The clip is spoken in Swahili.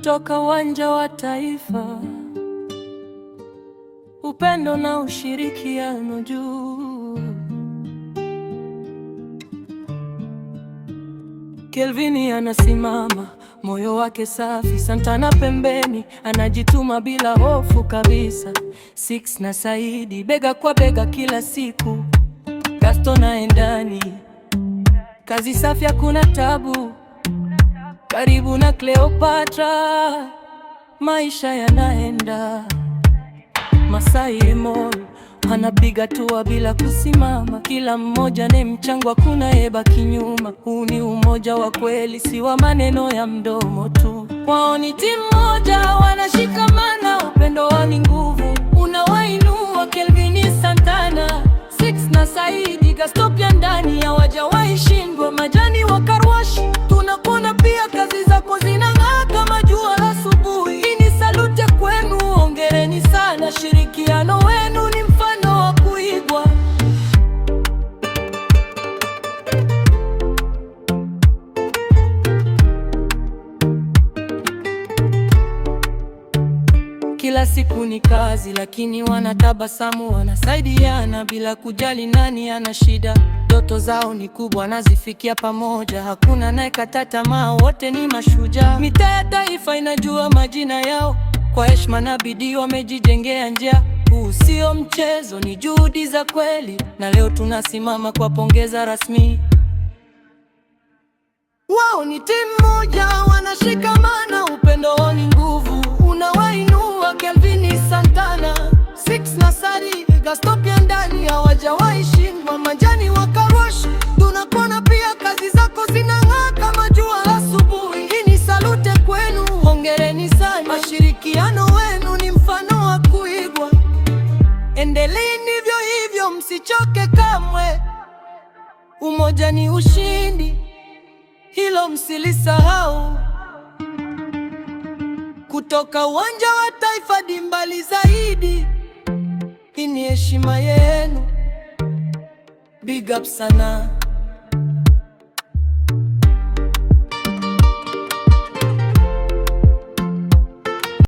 kutoka uwanja wa Taifa, upendo na ushirikiano juu. Kelvin anasimama, moyo wake safi. Santana pembeni, anajituma bila hofu kabisa. Six na Saidi, bega kwa bega kila siku. Gaston na Endani, kazi safi, hakuna tabu. Karibu na Cleopatra, maisha yanaenda. Masai Mall, anapiga tua bila kusimama. Kila mmoja ni mchango, hakuna yebaki nyuma. Huu ni umoja wa kweli, si wa maneno ya mdomo tu. Wao ni timu moja, wanashikamana. Upendo wao ni nguvu, unawainua. Kelvin, Santana, Six na Saidi, Gaston pia ndani, hawajawahi shindwa. Majani wa Karwash, tunakuona pia, kazi zako zinang'aa kama jua la asubuhi. Hii ni salute kwenu, hongereni sana. Shirikiano wenu ni mfano wa kuigwa. Kila siku ni kazi, lakini wanatabasamu, wanasaidiana bila kujali nani ana shida. Ndoto zao ni kubwa, nazifikia pamoja, hakuna anayekata tamaa, wote ni mashujaa. Mitaa ya Taifa inajua majina yao, kwa heshima na bidii wamejijengea njia. Huu sio mchezo, ni juhudi za kweli, na leo tunasimama kwa pongeza rasmi. Wao ni timu moja, wanashikamana. Upendo wao ni nguvu, unawainua. Kelvin, Santana, Six na Saidi, Gaston pia ndani, hawajawahi shindwa. Majani wa Karwash, tunakuona pia, kazi zako zinang'aa kama jua la asubuhi. Hii ni salute kwenu, hongereni sana. Mashirikiano wenu ni mfano wa kuigwa. Endeleeni hivyo hivyo, msichoke kamwe. Umoja ni ushindi, hilo msilisahau. Kutoka uwanja wa Taifa hadi mbali zaidi, hii ni heshima yenu. Big up sana.